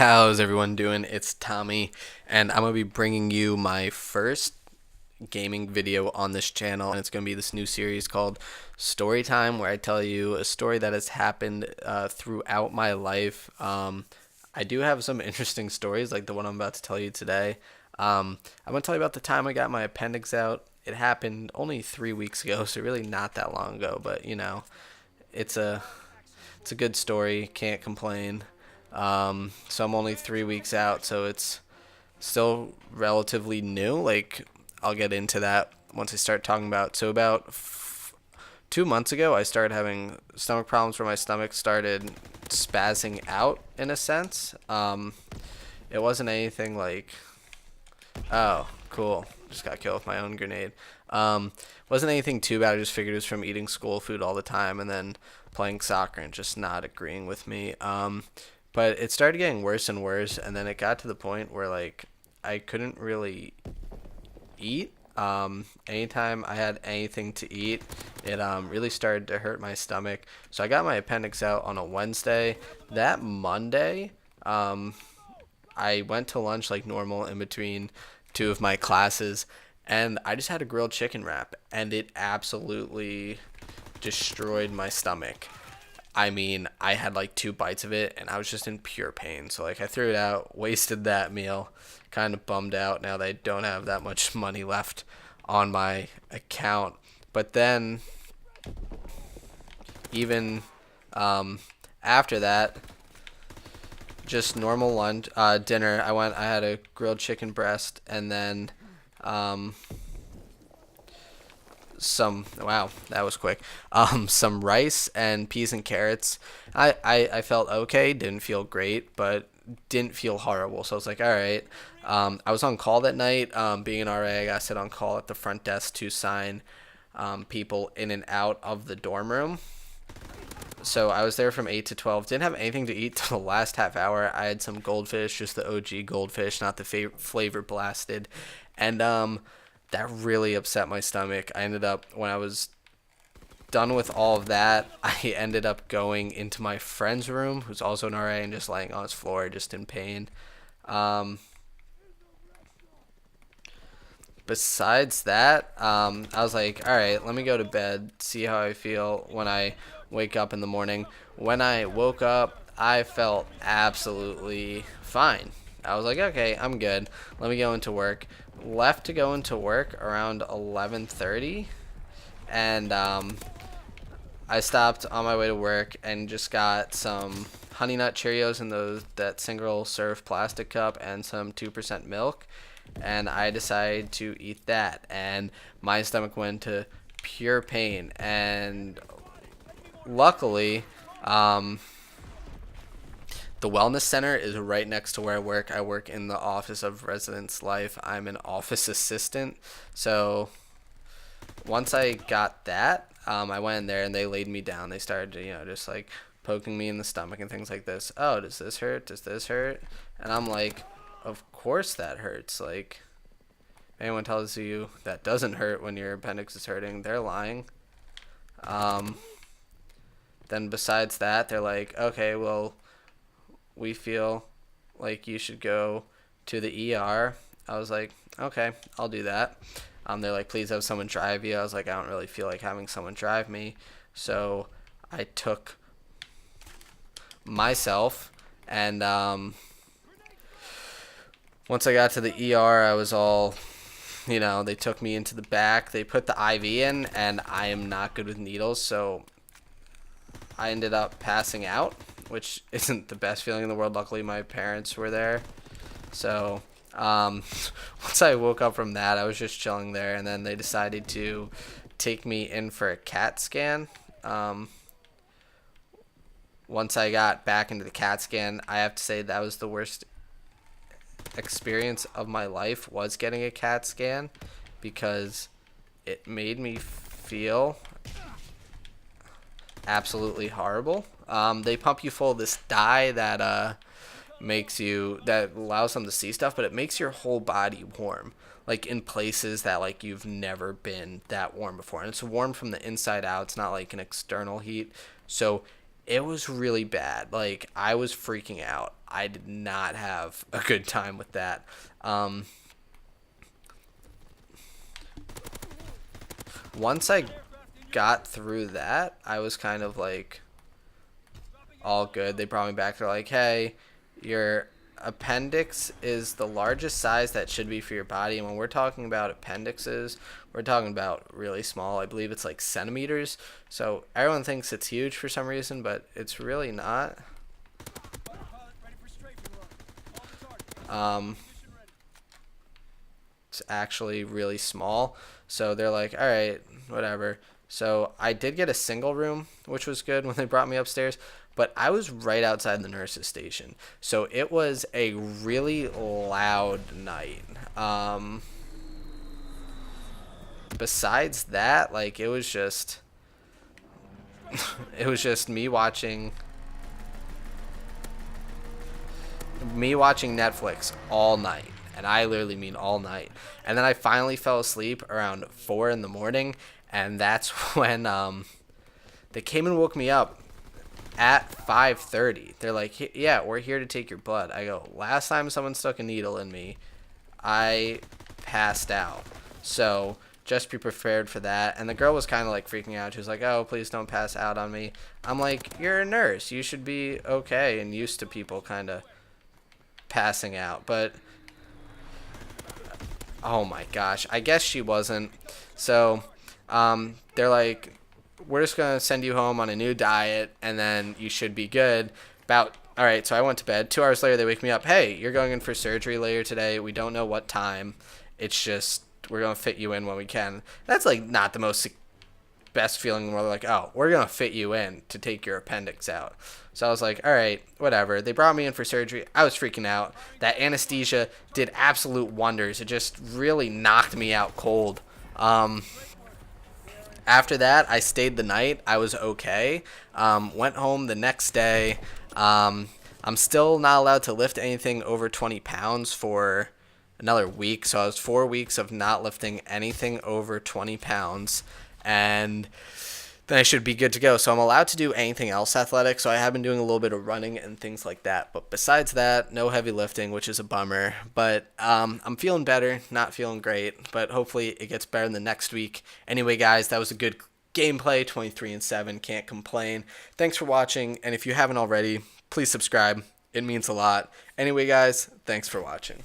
How's everyone doing? It's Tommy, and I'm going to be bringing you my first gaming video on this channel, and it's going to be this new series called Story Time, where I tell you a story that has happened throughout my life. I do have some interesting stories, like the one I'm about to tell you today. I'm going to tell you about the time I got my appendix out. It happened only 3 weeks ago, so really not that long ago, but it's a it's a good story. Can't complain. So I'm only 3 weeks out, so it's still relatively new. Like, I'll get into that once I start talking about. So about 2 months ago, I started having stomach problems where my stomach started spazzing out in a sense. It wasn't anything like, oh, cool, just got killed with my own grenade. Wasn't anything too bad. I just figured it was from eating school food all the time and then playing soccer and just not agreeing with me. But it started getting worse and worse, and then it got to the point where like I couldn't really eat. Anytime I had anything to eat, it really started to hurt my stomach. So I got my appendix out on a Wednesday. That Monday, I went to lunch like normal in between two of my classes, and I just had a grilled chicken wrap, and it absolutely destroyed my stomach. I mean, I had like 2 bites of it and I was just in pure pain. So like I threw it out, wasted that meal, kind of bummed out now that I don't have that much money left on my account. But then even after that, just normal lunch, dinner. I had a grilled chicken breast and then um, wow, that was quick, some rice and peas and carrots. I felt okay, didn't feel great, but didn't feel horrible, so I was like, all right. I was on call that night. Being an RA, I got to sit on call at the front desk to sign people in and out of the dorm room. So I was there from 8 to 12. Didn't have anything to eat till the last half hour. I had some goldfish, just the OG goldfish, not the flavor blasted. And that really upset my stomach. I ended up, when I was done with all of that, I ended up going into my friend's room, who's also an RA, and just laying on his floor, just in pain. Um, Besides that, I was like, all right, let me go to bed, see how I feel when I wake up in the morning. When I woke up, I felt absolutely fine. I was like, okay, I'm good. Let me go into work. Left to go into work around 11:30, and I stopped on my way to work and just got some Honey Nut Cheerios in that single serve plastic cup and some 2% milk, and I decided to eat that, and my stomach went to pure pain. And luckily, the wellness center is right next to where I work. I work in the Office of Residence Life. I'm an office assistant. So once I got that, I went in there and they laid me down. They started, just like poking me in the stomach and things like this. Oh, does this hurt? Does this hurt? And I'm like, of course that hurts. Like, if anyone tells you that doesn't hurt when your appendix is hurting, they're lying. Then besides that, they're like, okay, well, we feel like you should go to the ER. I was like, okay, I'll do that. They're like, please have someone drive you. I was like, I don't really feel like having someone drive me. So I took myself, and once I got to the ER, I was all, they took me into the back. They put the IV in, and I am not good with needles, so I ended up passing out, which isn't the best feeling in the world. Luckily, my parents were there. So once I woke up from that, I was just chilling there, and then they decided to take me in for a CAT scan. Once I got back into the CAT scan, I have to say that was the worst experience of my life, was getting a CAT scan, because it made me feel absolutely horrible. They pump you full of this dye that that allows them to see stuff, but it makes your whole body warm, like in places that like you've never been that warm before, and it's warm from the inside out. It's not like an external heat, so It was really bad. Like, I was freaking out. I did not have a good time with that. Um, Once I got through that, I was kind of like all good. They brought me back. They're like, hey, your appendix is the largest size that should be for your body. And when we're talking about appendixes, we're talking about really small. I believe it's like centimeters. So everyone thinks it's huge for some reason, but it's really not. Um, it's actually really small. So they're like, all right, whatever. So I did get a single room, which was good when they brought me upstairs, but I was right outside the nurse's station. So it was a really loud night. Besides that, like, it was just it was just me watching Netflix all night, and I literally mean all night. And then I finally fell asleep around 4 in the morning, and that's when they came and woke me up at 5:30. They're like, "Yeah, we're here to take your blood." I go, "Last time someone stuck a needle in me, I passed out. So just be prepared for that." And the girl was kind of like freaking out. She was like, "Oh, please don't pass out on me." I'm like, "You're a nurse. You should be okay and used to people kind of passing out." But oh my gosh, I guess she wasn't. So they're like, "We're just gonna send you home on a new diet, and then you should be good." All right, so I went to bed. 2 hours later, they wake me up. "Hey, you're going in for surgery later today. We don't know what time. It's just we're gonna fit you in when we can." That's like not the most best feeling in the world. They're like, "Oh, we're gonna fit you in to take your appendix out." So I was like, all right, whatever. They brought me in for surgery. I was freaking out. That anesthesia did absolute wonders. It just really knocked me out cold. After that, I stayed the night. I was okay. Went home the next day. I'm still not allowed to lift anything over 20 pounds for another week. So I was 4 weeks of not lifting anything over 20 pounds. And then I should be good to go. So I'm allowed to do anything else athletic. So I have been doing a little bit of running and things like that. But besides that, no heavy lifting, which is a bummer. But I'm feeling better, not feeling great. But hopefully it gets better in the next week. Anyway, guys, that was a good gameplay. 23-7, can't complain. Thanks for watching. And if you haven't already, please subscribe. It means a lot. Anyway, guys, thanks for watching.